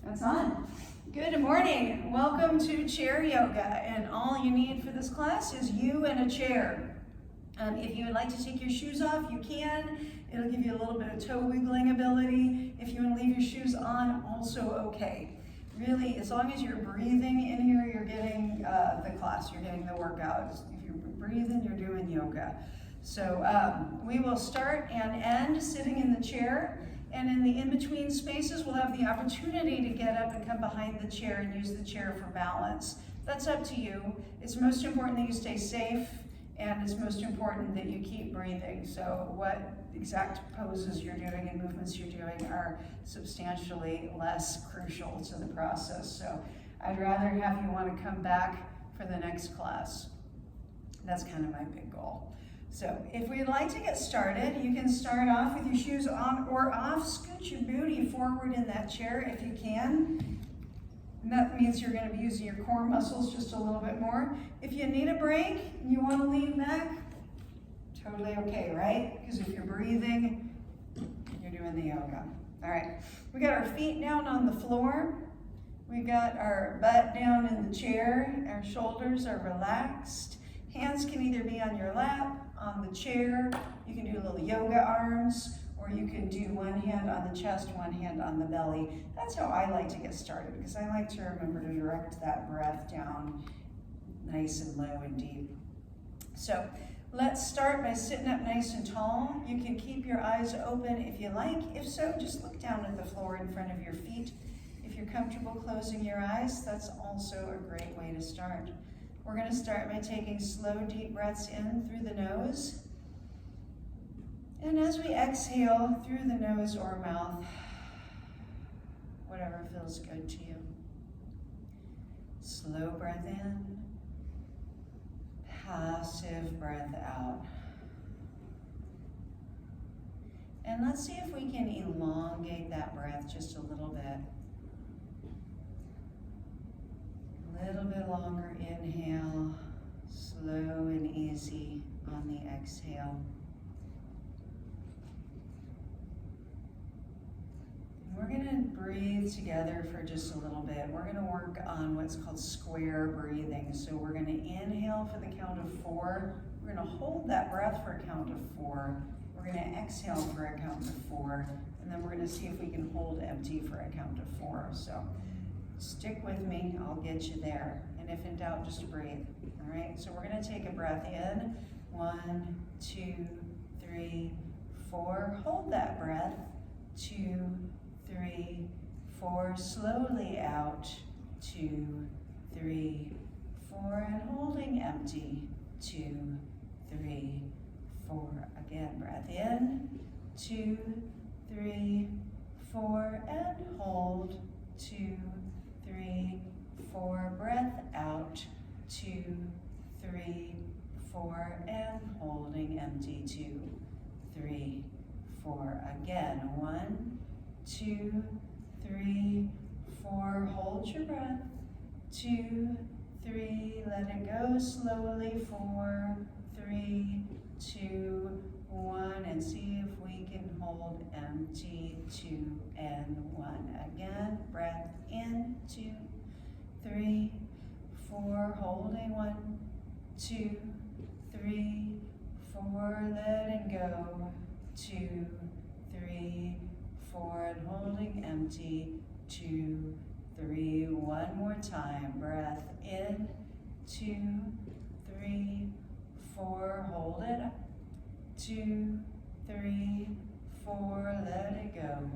That's on. Good morning. Welcome to chair yoga, and all you need for this class is you and a chair. If you would like to take your shoes off, you can. It'll give you a little bit of toe wiggling ability. If you want to leave your shoes on, also okay. Really, as long as you're breathing in here, you're getting the class, you're getting the workout. If you're breathing, you're doing yoga. So we will start and end sitting in the chair. And in the in-between spaces, we'll have the opportunity to get up and come behind the chair and use the chair for balance. That's up to you. It's most important that you stay safe, and it's most important that you keep breathing. So what exact poses you're doing and movements you're doing are substantially less crucial to the process. So I'd rather have you want to come back for the next class. That's kind of my big goal. So if we'd like to get started, you can start off with your shoes on or off. Scoot your booty forward in that chair if you can. And that means you're going to be using your core muscles just a little bit more. If you need a break and you want to lean back, totally okay, right? Because if you're breathing, you're doing the yoga. All right, we got our feet down on the floor. We got our butt down in the chair. Our shoulders are relaxed. Hands can either be on your lap, on the chair. You can do little yoga arms, or you can do one hand on the chest, one hand on the belly. That's how I like to get started, because I like to remember to direct that breath down nice and low and deep. So let's start by sitting up nice and tall. You can keep your eyes open if you like. If so, just look down at the floor in front of your feet. If you're comfortable closing your eyes, that's also a great way to start. We're going to start by taking slow, deep breaths in through the nose. And as we exhale through the nose or mouth, whatever feels good to you. Slow breath in, passive breath out. And let's see if we can elongate that breath just a little bit. A little bit longer inhale, slow and easy on the exhale. We're going to breathe together for just a little bit. We're going to work on what's called square breathing. So we're going to inhale for the count of 4. We're going to hold that breath for a count of 4. We're going to exhale for a count of 4. And then we're going to see if we can hold empty for a count of 4. So stick with me, I'll get you there. And if in doubt, just breathe. All right, so we're going to take a breath in. 1, 2, 3, 4. Hold that breath. 2, 3, 4. Slowly out. 2, 3, 4. And holding empty. 2, 3, 4. Again, breath in. 2, 3, 4. And hold. 2, 3, 4. Breath out. 2, 3, 4. And holding empty. 2, 3, 4. Again. 1, 2, 3, 4. Hold your breath. 2, 3. Let it go slowly. 4, 3, 2, 1. And see if we can hold empty. 2 and 1. Again, breath in. 2, 3, 4. Holding. 1, 2, 3, 4. Letting go. 2, 3, 4. And holding empty. 2, 3. One more time. Breath in. 2, 3, 4. Hold it. 2, 3, 4. Let it go.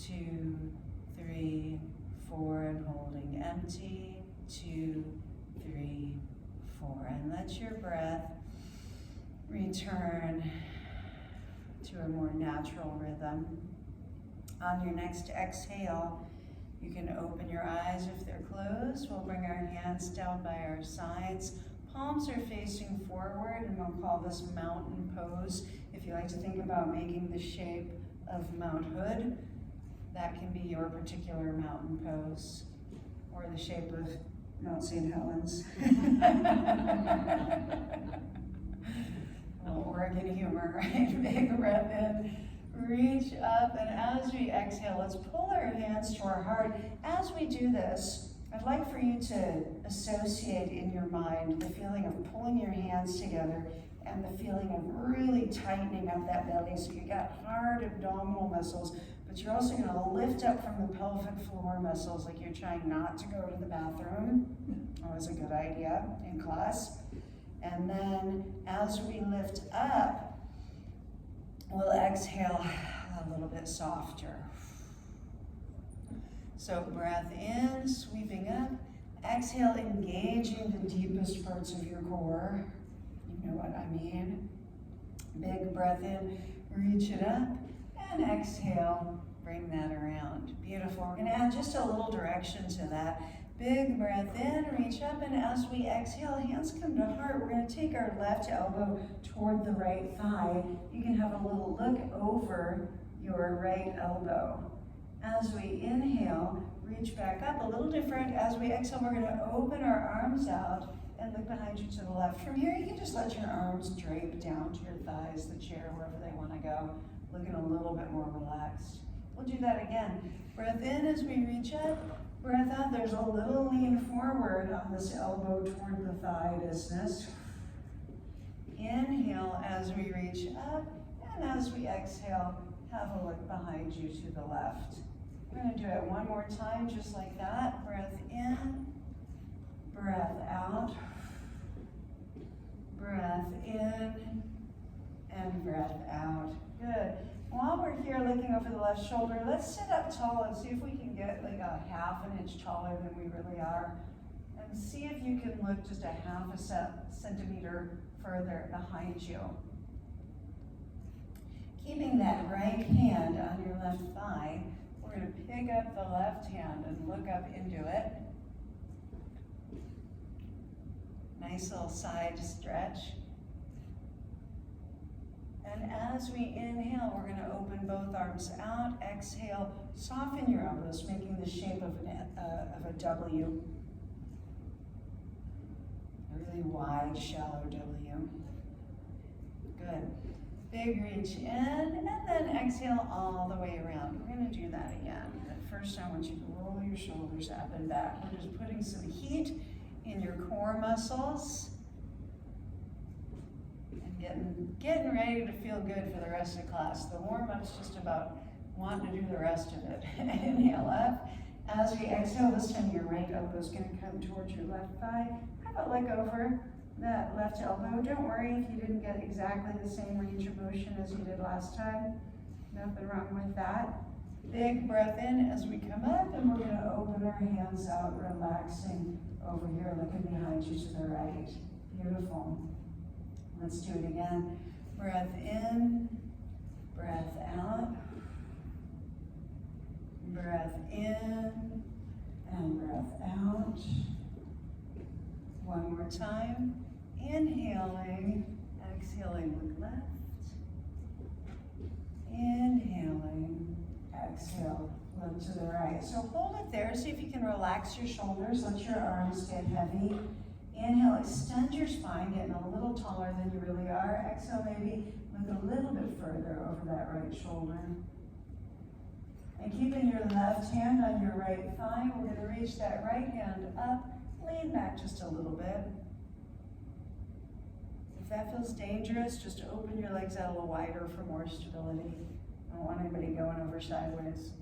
2, 3, 4. And holding empty. 2, 3, 4. And let your breath return to a more natural rhythm. On your next exhale, you can open your eyes if they're closed. We'll bring our hands down by our sides. Palms are facing forward, and we'll call this mountain pose. If you like to think about making the shape of Mount Hood, that can be your particular mountain pose, or the shape of Mount St. Helens. Oregon humor, right? Big breath in, reach up, and as we exhale, let's pull our hands to our heart. As we do this, I'd like for you to associate in your mind the feeling of pulling your hands together and the feeling of really tightening up that belly. So you got hard abdominal muscles, but you're also going to lift up from the pelvic floor muscles like you're trying not to go to the bathroom. Always a good idea in class. And then as we lift up, we'll exhale a little bit softer. So breath in, sweeping up. Exhale, engaging the deepest parts of your core. You know what I mean. Big breath in, reach it up. And exhale, bring that around. Beautiful. We're going to add just a little direction to that. Big breath in, reach up, and as we exhale, hands come to heart. We're going to take our left elbow toward the right thigh. You can have a little look over your right elbow. As we inhale, reach back up, a little different. As we exhale, we're going to open our arms out and look behind you to the left. From here, you can just let your arms drape down to your thighs, the chair, wherever they want to go, looking a little bit more relaxed. We'll do that again. Breath in as we reach up. Breath out. There's a little lean forward on this elbow toward the thigh business. Inhale as we reach up, and as we exhale, have a look behind you to the left. We're going to do it one more time, just like that. Breath in, breath out, breath in, and breath out. Good. While we're here looking over the left shoulder, let's sit up tall and see if we can get like a half an inch taller than we really are. And see if you can look just a half a centimeter further behind you. Keeping that right hand on your left thigh, we're going to pick up the left hand and look up into it. Nice little side stretch. And as we inhale, we're going to open both arms out. Exhale, soften your elbows, making the shape of a W. A really wide, shallow W. Good. Big reach in, and then exhale all the way around. We're going to do that again. But first, I want you to roll your shoulders up and back. We're just putting some heat in your core muscles. Getting ready to feel good for the rest of class. The warm-up's just about wanting to do the rest of it. Inhale up. As we exhale, this time your right elbow is going to come towards your left thigh. Have a look over that left elbow. Don't worry if you didn't get exactly the same range of motion as you did last time. Nothing wrong with that. Big breath in as we come up, and we're going to open our hands out, relaxing over here, looking behind you to the right. Beautiful. Let's do it again. Breath in, breath out, breath in, and breath out. One more time. Inhaling, exhaling, look left. Inhaling, exhale, look to the right. So hold it there. See if you can relax your shoulders. Let your arms get heavy. Inhale, extend your spine, getting a little taller than you really are. Exhale, maybe look a little bit further over that right shoulder. And keeping your left hand on your right thigh, we're going to reach that right hand up, lean back just a little bit. If that feels dangerous, just open your legs out a little wider for more stability. I don't want anybody going over sideways.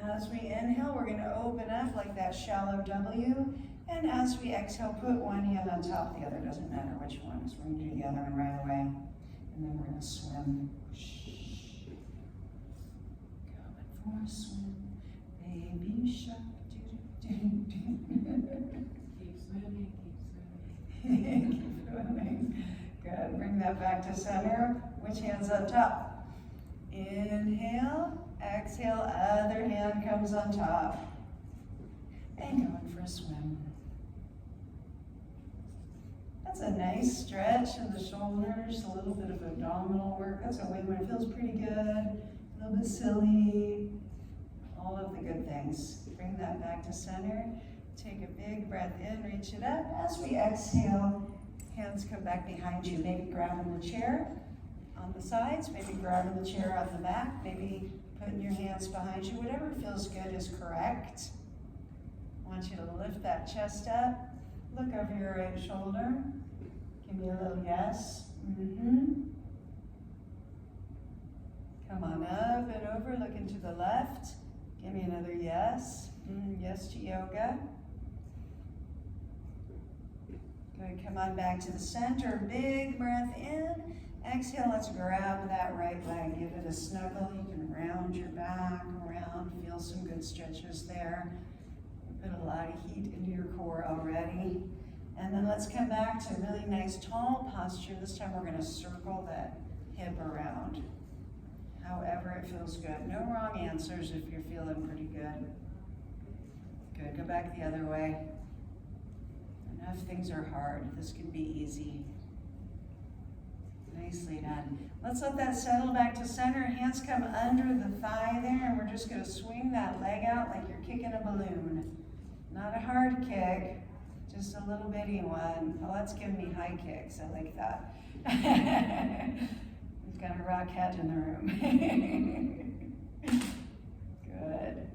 As we inhale, we're going to open up like that shallow W. And as we exhale, put one hand on top, the other doesn't matter which one, because we're going to do the other one right away. And then we're going to swim. Going for a swim, baby shark. Keep swimming, keep swimming. Keep swimming. Good. Bring that back to center. Which hand's on top? Inhale. Exhale, other hand comes on top. And going for a swim. That's a nice stretch in the shoulders, a little bit of abdominal work. That's a win-win. It feels pretty good, a little bit silly, all of the good things. Bring that back to center. Take a big breath in, reach it up. As we exhale, hands come back behind you, maybe grabbing the chair. on the sides, maybe grabbing the chair out the back, maybe putting your hands behind you, whatever feels good is correct. I want you to lift that chest up, look over your right shoulder, give me a little yes. Come on up and over, looking to the left, give me another yes. Yes to yoga. Good, come on back to the center, big breath in. Exhale, let's grab that right leg, give it a snuggle. You can round your back around, feel some good stretches there. Put a lot of heat into your core already. And then let's come back to a really nice tall posture. This time we're gonna circle that hip around. However it feels good. No wrong answers if you're feeling pretty good. Good, go back the other way. Enough things are hard, this can be easy. Nicely done. Let's let that settle back to center. Hands come under the thigh there, and we're just gonna swing that leg out like you're kicking a balloon. Not a hard kick, just a little bitty one. Oh, that's giving me high kicks, I like that. We've got a rock head in the room. Good.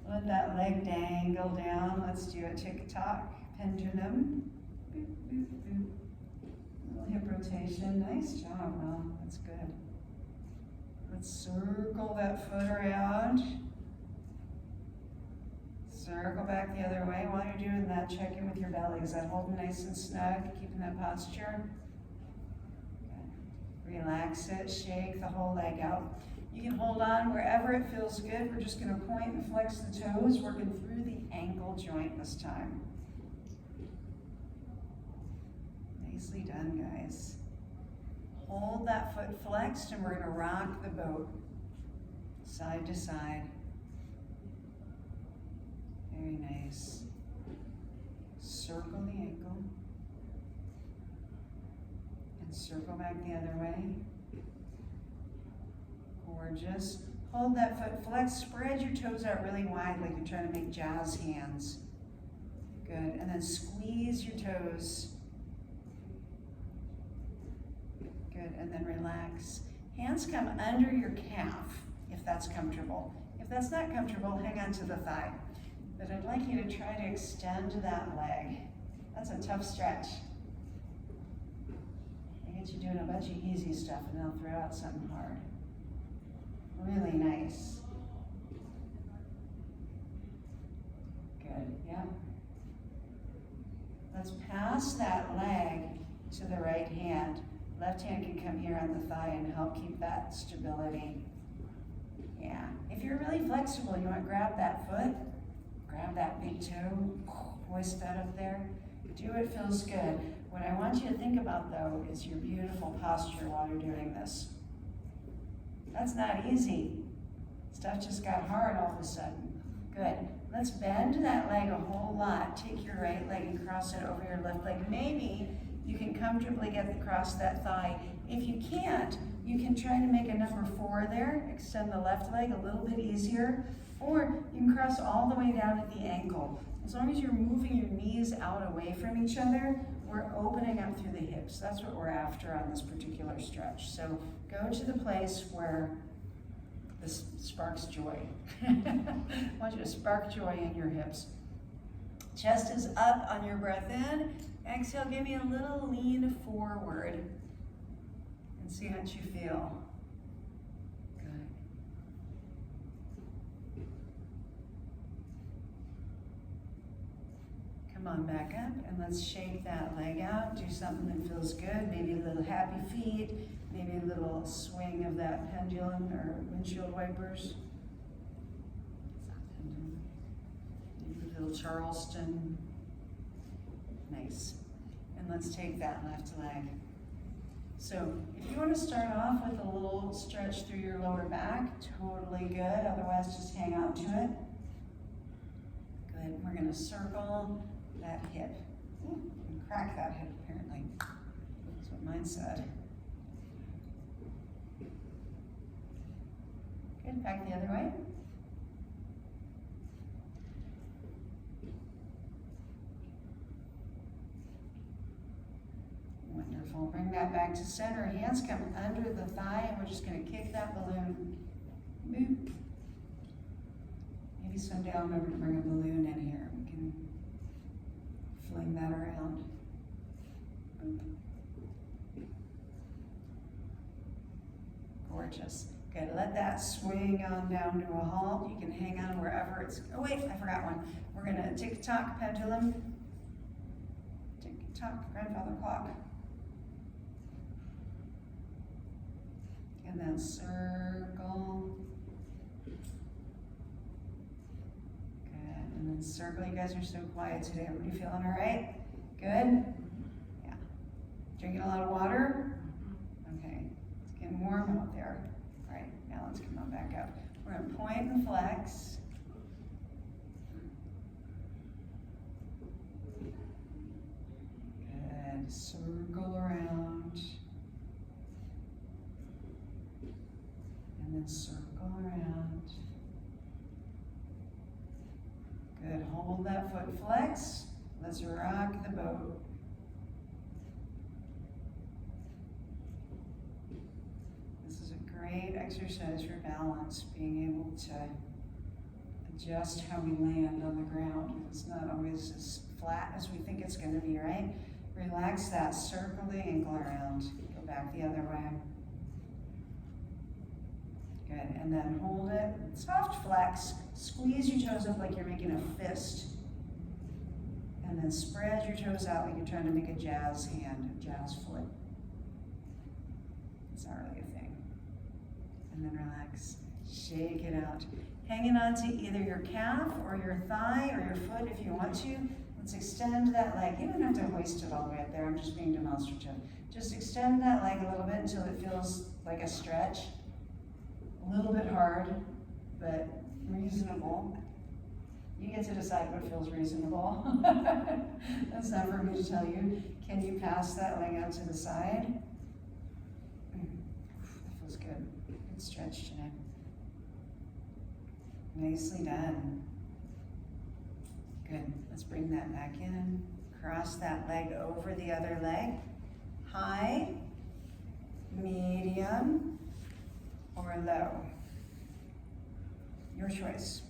Let that leg dangle down. Let's do a tick-tock pendulum. Boop, boop, boop. Little hip rotation. Nice job, Mel. That's good. Let's circle that foot around. Circle back the other way. While you're doing that, check in with your belly. Is that holding nice and snug? Keeping that posture? Good. Relax it. Shake the whole leg out. You can hold on wherever it feels good. We're just going to point and flex the toes, working through the ankle joint this time. Nicely done, guys. Hold that foot flexed, and we're going to rock the boat side to side. Very nice. Circle the ankle and circle back the other way. Gorgeous. Hold that foot flexed. Spread your toes out really wide like you're trying to make jazz hands. Good. And then squeeze your toes. Good. And then relax. Hands come under your calf if that's comfortable. If that's not comfortable, hang on to the thigh. But I'd like you to try to extend that leg. That's a tough stretch. I get you doing a bunch of easy stuff, and I'll throw out something hard. Really nice. Good, yeah. Let's pass that leg to the right hand. Left hand can come here on the thigh and help keep that stability. Yeah, if you're really flexible, you want to grab that foot, grab that big toe, hoist that up there. Do what feels good. What I want you to think about, though, is your beautiful posture while you're doing this. That's not easy. Stuff just got hard all of a sudden. Good. Let's bend that leg a whole lot. Take your right leg and cross it over your left leg. Maybe you can comfortably get across that thigh. If you can't, you can try to make a number 4 there. Extend the left leg a little bit easier. Or you can cross all the way down at the ankle. As long as you're moving your knees out away from each other, we're opening up through the hips. That's what we're after on this particular stretch. So go to the place where this sparks joy. I want you to spark joy in your hips. Chest is up on your breath in. Exhale, give me a little lean forward and see how you feel. Good. Come on back up, and let's shake that leg out. Do something that feels good. Maybe a little happy feet, maybe a little swing of that pendulum or windshield wipers. Maybe a little Charleston. Nice. And let's take that left leg. So if you want to start off with a little stretch through your lower back, totally good. Otherwise, just hang out to it. Good. We're going to circle that hip. Ooh, and crack that hip, apparently. That's what mine said. Good. Back the other way. Wonderful. Wonderful. Bring that back to center. Hands come under the thigh, and we're just gonna kick that balloon. Boop. Maybe someday I'll remember to bring a balloon in here. We can fling that around. Boop. Gorgeous. Good, let that swing on down to a halt. You can hang on wherever it's, oh wait, I forgot one. We're gonna tick-tock pendulum. Tick-tock grandfather clock. And then circle. Good, and then circle. You guys are so quiet today. Everybody feeling all right? Good? Yeah. Drinking a lot of water? Okay, it's getting warm out there. All right, now let's come on back up. We're gonna point and flex. Good, circle around. And then circle around. Good, hold that foot flex. Let's rock the boat. This is a great exercise for balance, being able to adjust how we land on the ground. It's not always as flat as we think it's gonna be, right? Relax that, circle the ankle around. Go back the other way. Good, and then hold it, soft flex, squeeze your toes up like you're making a fist. And then spread your toes out like you're trying to make a jazz hand, a jazz foot. It's not really a thing. And then relax, shake it out. Hanging on to either your calf or your thigh or your foot if you want to. Let's extend that leg. You don't have to hoist it all the way up there, I'm just being demonstrative. Just extend that leg a little bit until it feels like a stretch. A little bit hard, but reasonable. You get to decide what feels reasonable. That's not for me to tell you. Can you pass that leg out to the side? That feels good. Good stretch today. Nicely done. Good. Let's bring that back in. Cross that leg over the other leg. High, medium, or low. Your choice.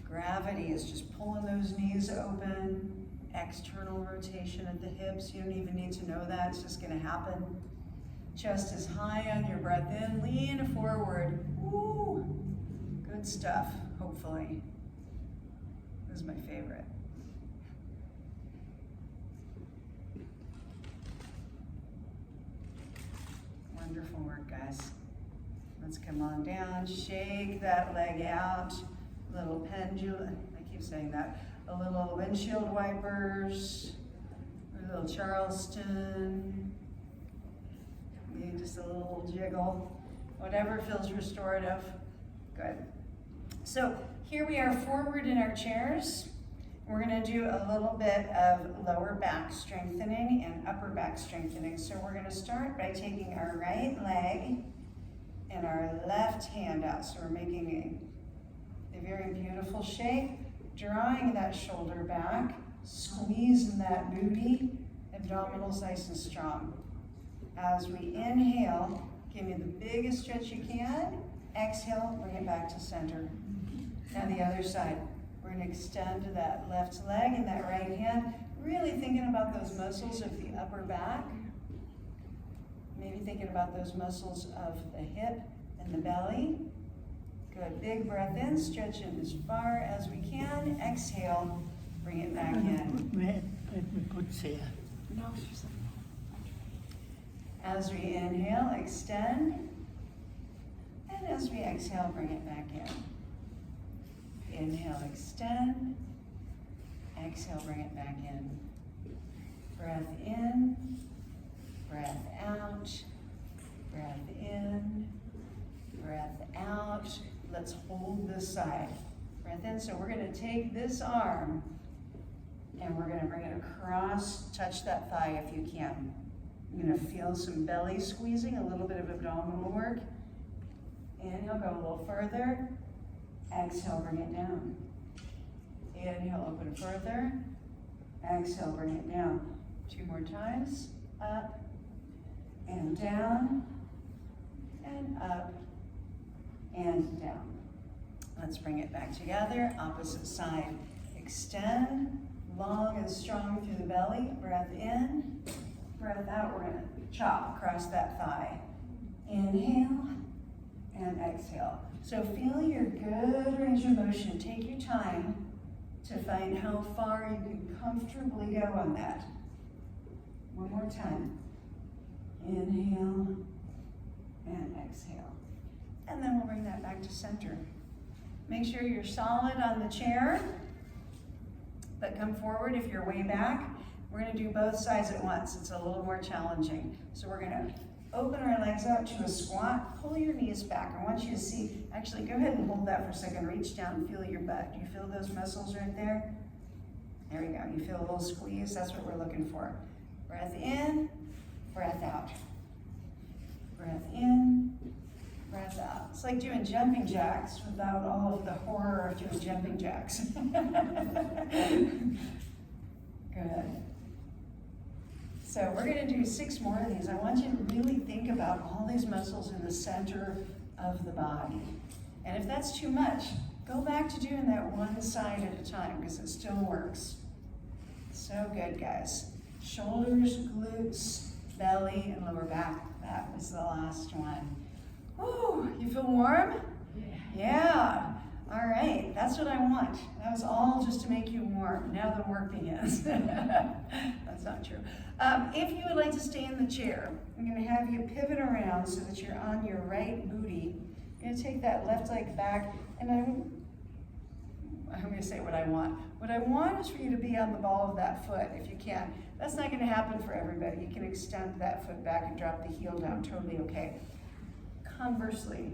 Gravity is just pulling those knees open. External rotation at the hips. You don't even need to know that. It's just gonna happen. Chest is high on your breath in. Lean forward. Woo! Good stuff, hopefully. This is my favorite. Wonderful work, guys. Let's come on down, shake that leg out. Little pendulum, I keep saying that. A little windshield wipers, a little Charleston. Maybe just a little jiggle. Whatever feels restorative. Good. So here we are forward in our chairs. We're gonna do a little bit of lower back strengthening and upper back strengthening. So we're gonna start by taking our right leg and our left hand out. So we're making a very beautiful shape, drawing that shoulder back, squeezing that booty, abdominals nice and strong. As we inhale, give me the biggest stretch you can. Exhale, bring it back to center. And the other side. We're gonna extend that left leg and that right hand, really thinking about those muscles of the upper back. Maybe thinking about those muscles of the hip and the belly. Good, big breath in, stretch it as far as we can. Exhale, bring it back in. Let me put here. No, she's As we inhale, extend. And as we exhale, bring it back in. Inhale, extend. Exhale, bring it back in. Breath in, breath out, breath in, breath out. Let's hold this side. Breath in, so we're gonna take this arm and we're gonna bring it across, touch that thigh if you can. You're gonna feel some belly squeezing, a little bit of abdominal work. Inhale, go a little further. Exhale, bring it down. Inhale, open further. Exhale, bring it down. 2 more times. Up and down and up and down. Let's bring it back together. Opposite side. Extend long and strong through the belly. Breath in, breath out. We're going to chop across that thigh. Inhale and exhale. So feel your good range of motion. Take your time to find how far you can comfortably go on that. One more time. Inhale and exhale. And then we'll bring that back to center. Make sure you're solid on the chair, but come forward if you're way back. We're going to do both sides at once. It's a little more challenging. So we're going to open our legs out to a squat. Pull your knees back. I want you to see, actually go ahead and hold that for a second. Reach down and feel your butt. Do you feel those muscles right there? There we go. You feel a little squeeze? That's what we're looking for. Breath in, breath out. Breath in, breath out. It's like doing jumping jacks without all of the horror of doing jumping jacks. Good. So we're going to do 6 more of these. I want you to really think about all these muscles in the center of the body. And if that's too much, go back to doing that one side at a time because it still works. So good, guys. Shoulders, glutes, belly, and lower back. That was the last one. Woo, you feel warm? Yeah. All right, that's what I want. That was all just to make you warm. Now the work begins. That's not true. If you would like to stay in the chair, I'm going to have you pivot around so that you're on your right booty. You're going to take that left leg back, and I'm going to say what I want. What I want is for you to be on the ball of that foot, if you can. That's not going to happen for everybody. You can extend that foot back and drop the heel down, totally okay. Conversely,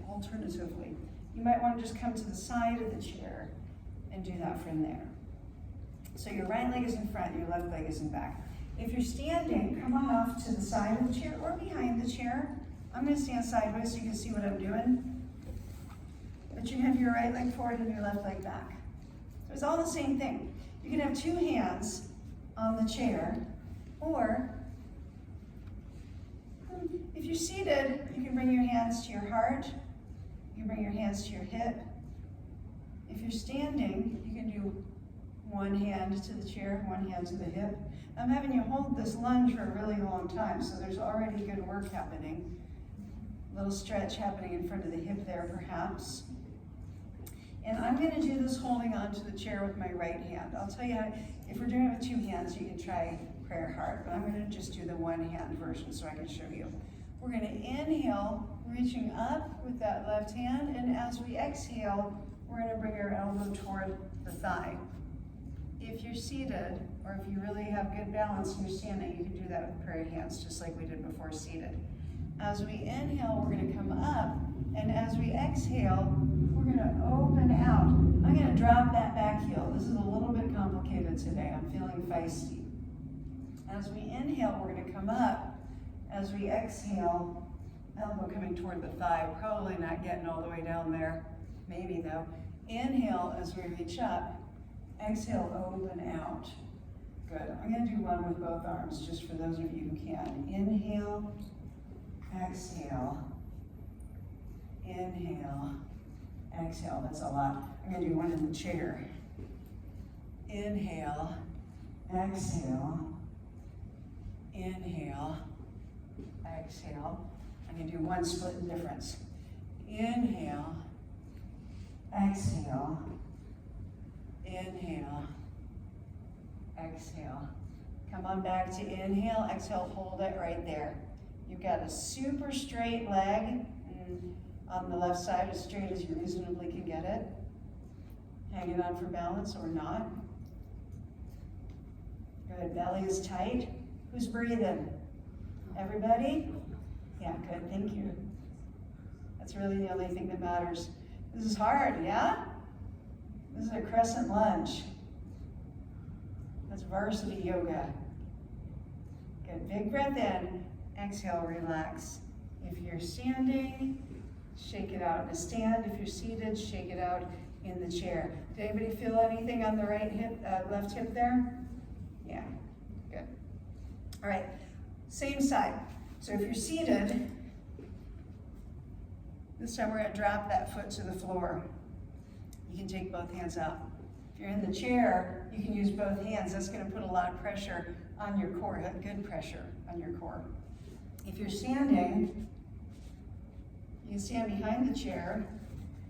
alternatively, you might want to just come to the side of the chair and do that from there. So your right leg is in front, your left leg is in back. If you're standing, come on off to the side of the chair or behind the chair. I'm going to stand sideways so you can see what I'm doing. But you have your right leg forward and your left leg back. So it's all the same thing. You can have 2 hands on the chair, or if you're seated, you can bring your hands to your heart. You bring your hands to your hip. If you're standing, you can do 1 hand to the chair, 1 hand to the hip. I'm having you hold this lunge for a really long time, so there's already good work happening. A little stretch happening in front of the hip there, perhaps. And I'm going to do this holding onto the chair with my right hand. I'll tell you how, if we're doing it with 2 hands, you can try prayer heart, but I'm going to just do the 1 hand version so I can show you. We're going to inhale, reaching up with that left hand, and as we exhale, we're going to bring our elbow toward the thigh. If you're seated, or if you really have good balance and you're standing, you can do that with prayer hands, just like we did before seated. As we inhale, we're going to come up, and as we exhale, we're going to open out. I'm going to drop that back heel. This is a little bit complicated today. I'm feeling feisty. As we inhale, we're going to come up. As we exhale, elbow coming toward the thigh, probably not getting all the way down there. Maybe though. Inhale as we reach up. Exhale, open out. Good. I'm going to do one with both arms, just for those of you who can. Inhale, exhale, inhale, exhale. That's a lot. I'm going to do one in the chair. Inhale, exhale, inhale, exhale. I'm going to do 1 split and difference. Inhale, exhale, inhale, exhale. Come on back to inhale, exhale, hold it right there. You've got a super straight leg on the left side, as straight as you reasonably can get it. Hanging on for balance or not. Good, belly is tight. Who's breathing? Everybody? Yeah, good, thank you. That's really the only thing that matters. This is hard, yeah? This is a crescent lunge. That's varsity yoga. Good, big breath in, exhale, relax. If you're standing, shake it out in a stand. If you're seated, shake it out in the chair. Did anybody feel anything on the right hip, left hip there? Yeah, good. All right, same side. So if you're seated, this time we're gonna drop that foot to the floor. You can take both hands out. If you're in the chair, you can use both hands. That's gonna put a lot of pressure on your core, good pressure on your core. If you're standing, you can stand behind the chair.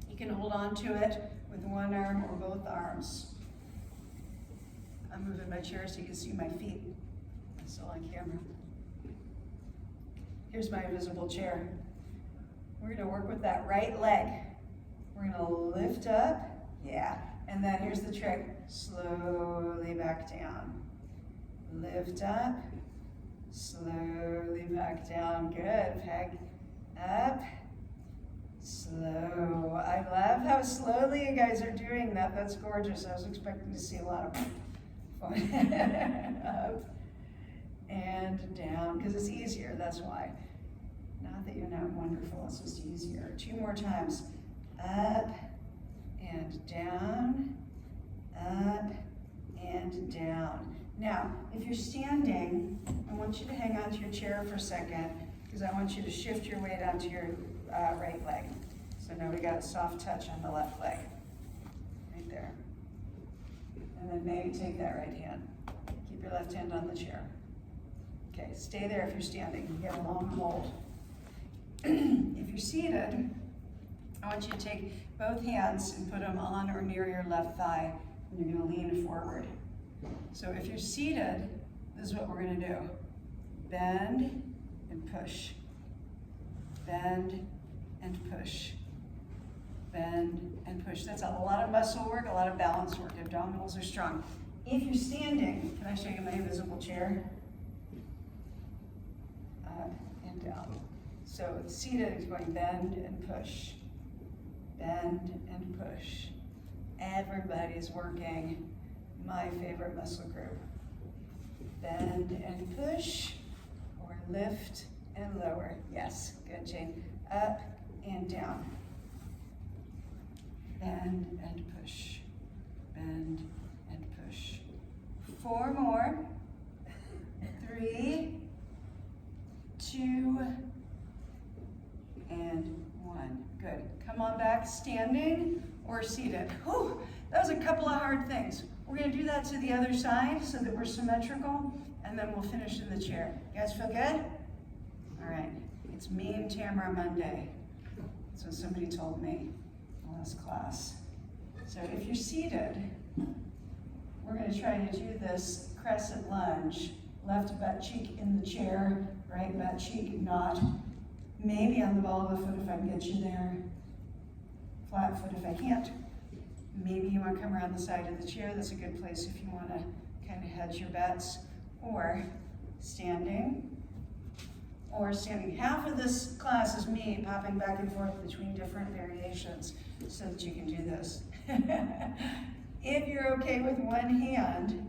You can hold on to it with one arm or both arms. I'm moving my chair so you can see my feet. I'm still on camera. Here's my invisible chair. We're gonna work with that right leg. We're gonna lift up, yeah. And then here's the trick, slowly back down. Lift up, slowly back down. Good, peg up, slow. I love how slowly you guys are doing that. That's gorgeous. I was expecting to see a lot of fun. Up and down, because it's easier, that's why. Not that you're not wonderful, it's just easier. 2 more times. Up and down, up and down. Now, if you're standing, I want you to hang on to your chair for a second, because I want you to shift your weight onto your right leg. So now we got a soft touch on the left leg, right there. And then maybe take that right hand. Keep your left hand on the chair. Okay, stay there if you're standing. You get a long hold. If you're seated, I want you to take both hands and put them on or near your left thigh, and you're gonna lean forward. So if you're seated, this is what we're gonna do. Bend and push. Bend and push. Bend and push. That's a lot of muscle work, a lot of balance work. Abdominals are strong. If you're standing, can I show you my invisible chair? Up and down. So seated is going bend and push. Bend and push. Everybody's working my favorite muscle group. Bend and push, or lift and lower. Yes, good, Jane. Up and down. Bend and push. Bend and push. 4 more. 3, 2, and 1. Good. Come on back, standing or seated. Whew, that was a couple of hard things. We're gonna do that to the other side so that we're symmetrical, and then we'll finish in the chair. You guys feel good? All right. It's Mean Tamara Monday. That's what somebody told me in last class. So if you're seated, we're gonna try to do this crescent lunge. Left butt cheek in the chair, right butt cheek not. Maybe on the ball of the foot if I can get you there. Flat foot if I can't. Maybe you want to come around the side of the chair. That's a good place if you want to kind of hedge your bets. Or standing. Or standing. Half of this class is me popping back and forth between different variations so that you can do this. If you're okay with one hand,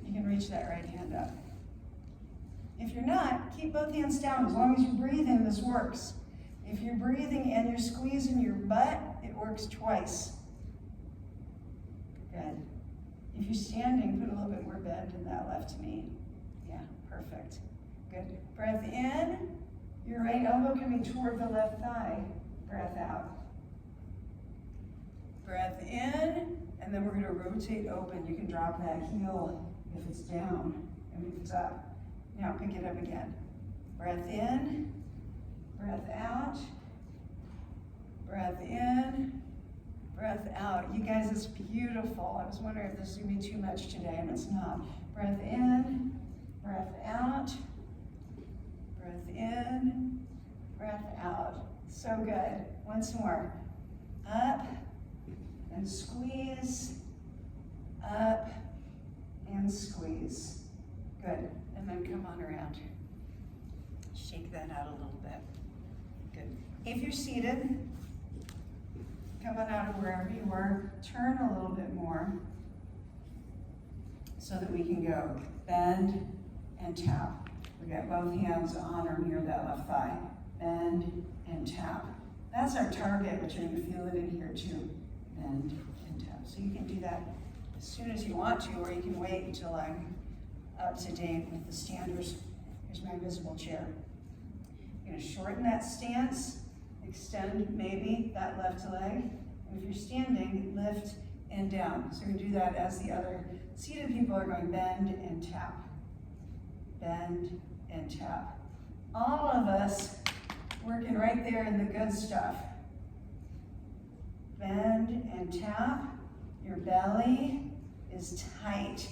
you can reach that right hand up. If you're not, keep both hands down. As long as you're breathing, this works. If you're breathing and you're squeezing your butt, it works twice. Good. If you're standing, put a little bit more bend in that left knee. Yeah, perfect. Good. Breath in, your right elbow coming toward the left thigh. Breath out. Breath in, and then we're gonna rotate open. You can drop that heel if it's down and if it's up. Now pick it up again. Breath in, breath out, breath in, breath out. You guys, it's beautiful. I was wondering if this is gonna be too much today, and it's not. Breath in, breath out, breath in, breath out. So good. Once more. Up and squeeze, up and squeeze. Good. And then come on around. Shake that out a little bit. Good. If you're seated, come on out of wherever you were. Turn a little bit more so that we can go bend and tap. We got both hands on or near that left thigh. Bend and tap. That's our target, but you're going to feel it in here too. Bend and tap. So you can do that as soon as you want to, or you can wait until I'm up to date with the standards. Here's my invisible chair. You're gonna shorten that stance, extend maybe that left leg. And if you're standing, lift and down. So we do that as the other seated people are going bend and tap. Bend and tap. All of us working right there in the good stuff. Bend and tap. Your belly is tight.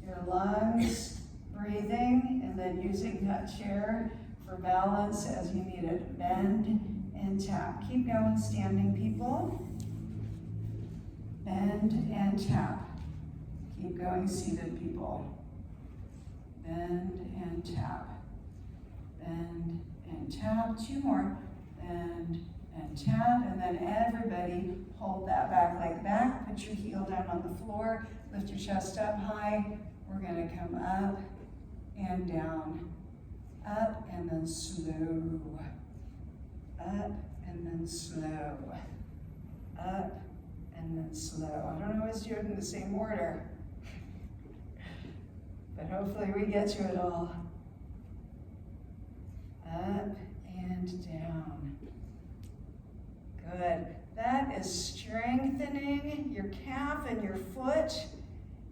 Your lungs breathing, and then using that chair for balance as you need it. Bend and tap. Keep going, standing people. Bend and tap. Keep going, seated people. Bend and tap. Bend and tap. Two more. Bend and tap. And then everybody hold that back leg back. Put your heel down on the floor. Lift your chest up high. We're going to come up and down. Up and then slow. Up and then slow. Up and then slow. I don't always do it in the same order. But hopefully we get to it all. Up and down. Good. That is strengthening your calf and your foot.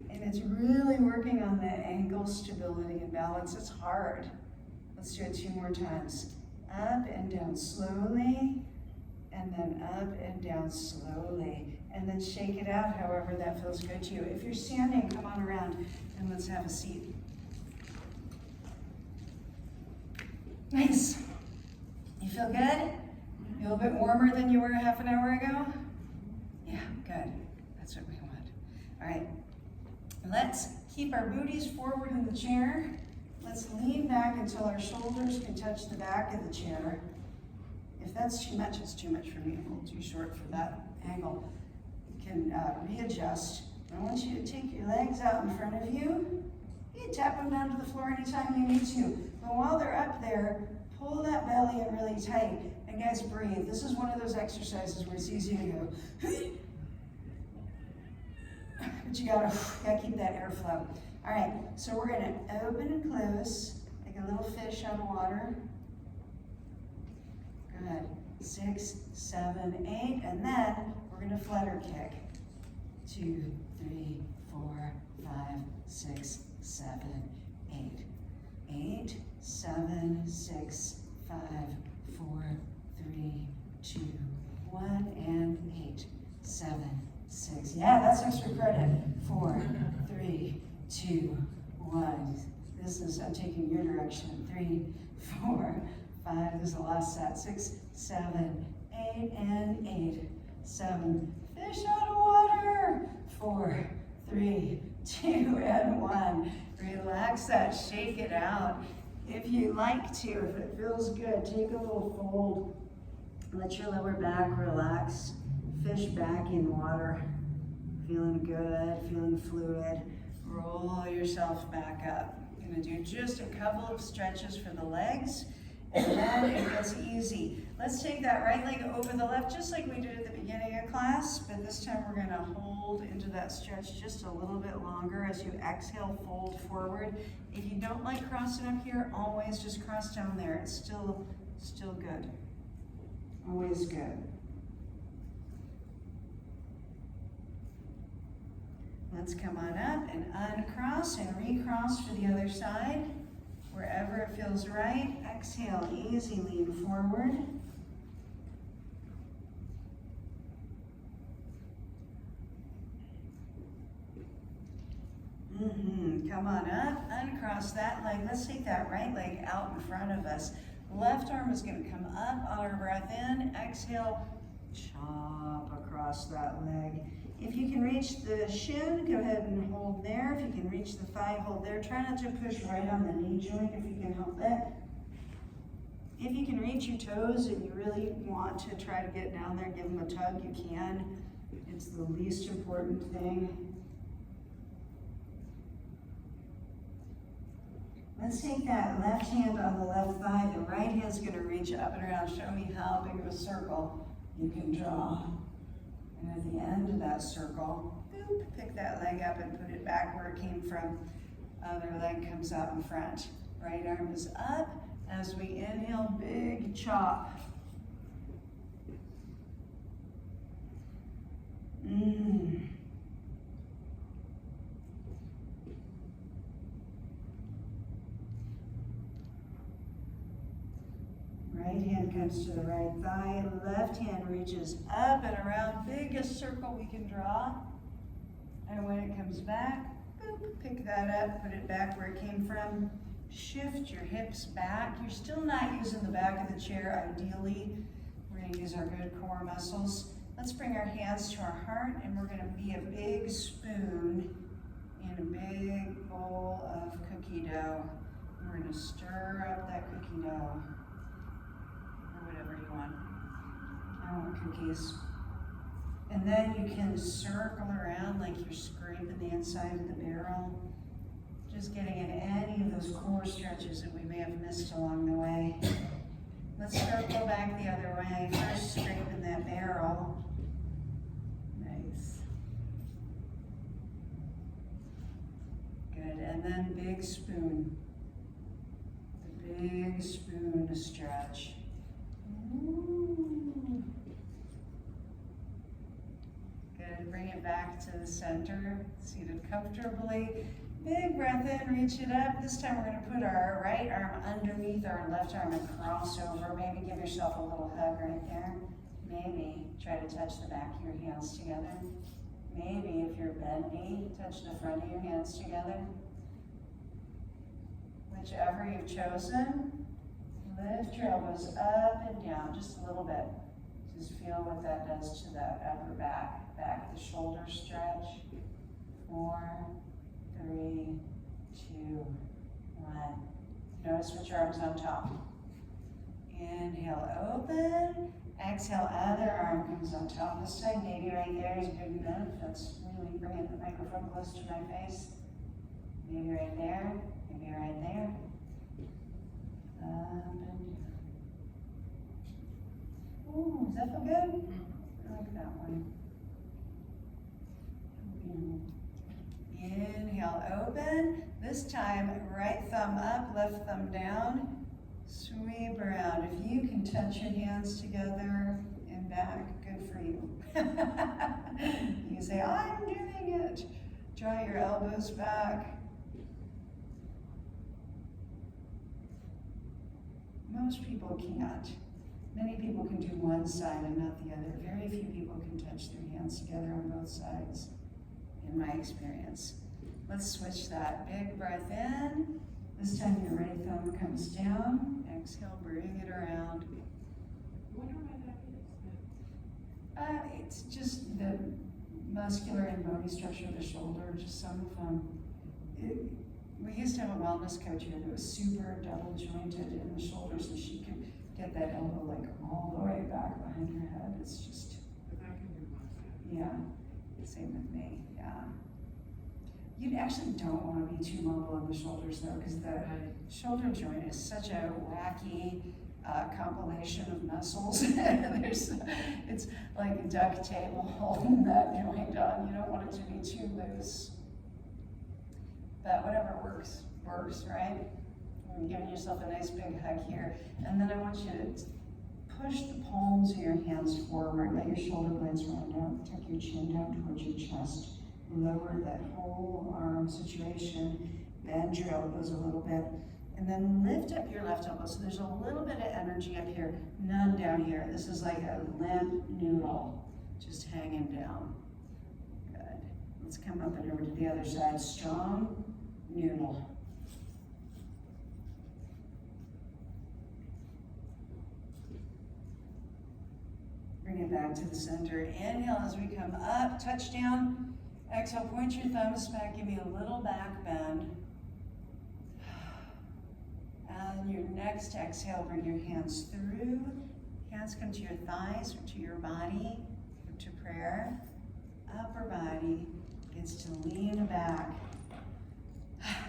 And it's really working on that ankle stability and balance. It's hard. Let's do it 2 more times. Up and down slowly. And then up and down slowly. And then shake it out however that feels good to you. If you're standing, come on around and let's have a seat. Nice. You feel good? You a little bit warmer than you were half an hour ago? Yeah, good. That's what we want. All right. Let's keep our booties forward in the chair. Let's lean back until our shoulders can touch the back of the chair. If that's too much, it's too much for me. I'm a little too short for that angle. You can readjust. I want you to take your legs out in front of you. You can tap them down to the floor anytime you need to. But while they're up there, pull that belly in really tight. And guys, breathe. This is one of those exercises where it's easy to go. But you gotta keep that airflow. All right, so we're gonna open and close like a little fish out of water. Good. 6, 7, 8, and then we're gonna flutter kick. 2, 3, 4, 5, 6, 7, 8. 8, 7, 6, 5, 4, 3, 2, 1, and 8, 7, 6. Yeah, that's extra credit. 4, 3, 2, 1. This is, I'm taking your direction. 3, 4, 5. This is the last set. 6, 7, 8, and 8, 7. Fish out of water. 4, 3, 2, and 1. Relax that. Shake it out. If you like to, if it feels good, take a little fold. Let your lower back relax. Fish back in water. Feeling good, feeling fluid. Roll yourself back up. You're gonna do just a couple of stretches for the legs, and then it gets easy. Let's take that right leg over the left, just like we did at the beginning of class, but this time we're gonna hold into that stretch just a little bit longer as you exhale, fold forward. If you don't like crossing up here, always just cross down there. It's still good. Always good. Let's come on up and uncross and recross for the other side. Wherever it feels right. Exhale, easy, lean forward. Come on up, uncross that leg. Let's take that right leg out in front of us. Left arm is going to come up on our breath in. Exhale, chop across that leg. If you can reach the shin, go ahead and hold there. If you can reach the thigh, hold there. Try not to push right on the knee joint if you can help it. If you can reach your toes and you really want to try to get down there, give them a tug, you can. It's the least important thing. Let's take that left hand on the left thigh. The right hand's going to reach up and around. Show me how big of a circle you can draw. And at the end of that circle, boop, pick that leg up and put it back where it came from. Other leg comes out in front. Right arm is up. As we inhale, big chop. Right hand comes to the right thigh, left hand reaches up and around, biggest circle we can draw. And when it comes back, boop, pick that up, put it back where it came from. Shift your hips back. You're still not using the back of the chair, ideally. We're gonna use our good core muscles. Let's bring our hands to our heart and we're gonna be a big spoon in a big bowl of cookie dough. We're gonna stir up that cookie dough. Whatever you want. I want cookies. And then you can circle around like you're scraping the inside of the barrel. Just getting in any of those core stretches that we may have missed along the way. Let's circle back the other way. First scraping that barrel. Nice. Good, and then big spoon. The big spoon to stretch. Ooh. Good, bring it back to the center, seated comfortably. Big breath in, reach it up. This time we're gonna put our right arm underneath our left arm and cross over. Maybe give yourself a little hug right there. Maybe try to touch the back of your hands together. Maybe if you're bendy, touch the front of your hands together. Whichever you've chosen. Lift your elbows up and down just a little bit. Just feel what that does to that upper back. Back of the shoulder stretch. 4, 3, 2, 1. Notice which arm's on top. Inhale, open. Exhale, other arm comes on top. This time, maybe right there is good enough. That's really bringing the microphone close to my face. Maybe right there, maybe right there. Up and down. Ooh, does that feel good? I like that one. Inhale, open. This time, right thumb up, left thumb down. Sweep around. If you can touch your hands together and back, good for you. You say, I'm doing it. Draw your elbows back. Most people can't. Many people can do one side and not the other. Very few people can touch their hands together on both sides, in my experience. Let's switch that. Big breath in. This time your right thumb comes down. Exhale, bring it around. Wonder why that is. It's just the muscular and bony structure of the shoulder, just some of them. We used to have a wellness coach here that was super double jointed in the shoulders, and she could get that elbow like all the way back behind her head. It's just, But I can do one side. yeah, same with me, yeah. You actually don't want to be too mobile on the shoulders though, because the shoulder joint is such a wacky compilation of muscles. It's like a duct tape holding that joint on. You don't want it to be too loose. But whatever works, right? You're giving yourself a nice big hug here. And then I want you to push the palms of your hands forward. Let your shoulder blades round out. Tuck your chin down towards your chest. Lower that whole arm situation. Bend your elbows a little bit. And then lift up your left elbow. So there's a little bit of energy up here, none down here. This is like a limp noodle, just hanging down. Good. Let's come up and over to the other side. Strong noodle. Bring it back to the center. Inhale as we come up, touch down. Exhale, point your thumbs back, give me a little back bend. And your next exhale, bring your hands through. Hands come to your thighs or to your body, to prayer. Upper body gets to lean back.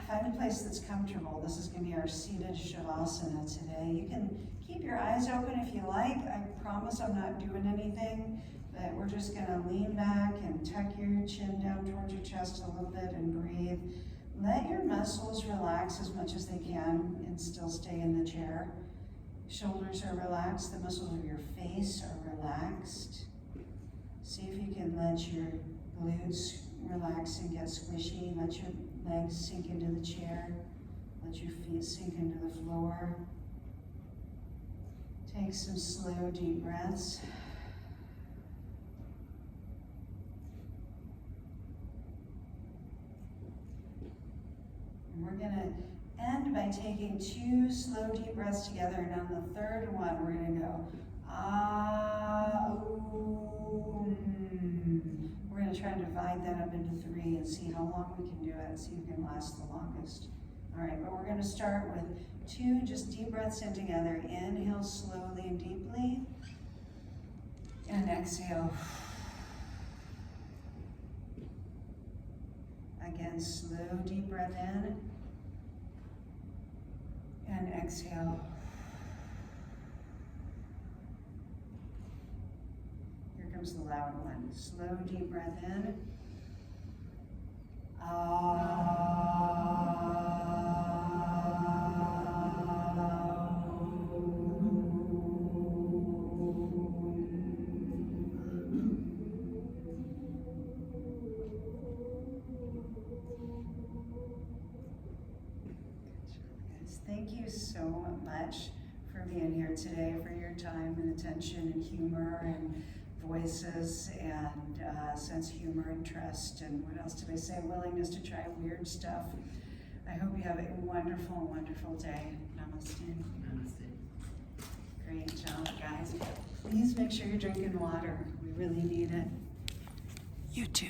Find a place that's comfortable. This is going to be our seated Shavasana today. You can keep your eyes open if you like. I promise I'm not doing anything, but we're just going to lean back and tuck your chin down towards your chest a little bit and breathe. let your muscles relax as much as they can and still stay in the chair. Shoulders are relaxed, the muscles of your face are relaxed. See if you can let your glutes relax and get squishy. Let your legs sink into the chair. Let your feet sink into the floor. Take some slow, deep breaths. And we're gonna end by taking 2 slow, deep breaths together, and on the third one, we're gonna go, ah, ooh. We're gonna try and divide that up into 3 and see how long we can do it, see who can last the longest. All right, but we're gonna start with 2 just deep breaths in together. Inhale slowly and deeply, and exhale. Again, slow, deep breath in, and exhale. Here comes the loud one. Slow, deep breath in. Thank you so much for being here today, for your time and attention and humor and voices and sense of humor and trust and what else did I say? Willingness to try weird stuff. I hope you have a wonderful, wonderful day. Namaste. Namaste. Great job, guys. Please make sure you're drinking water. We really need it. You too.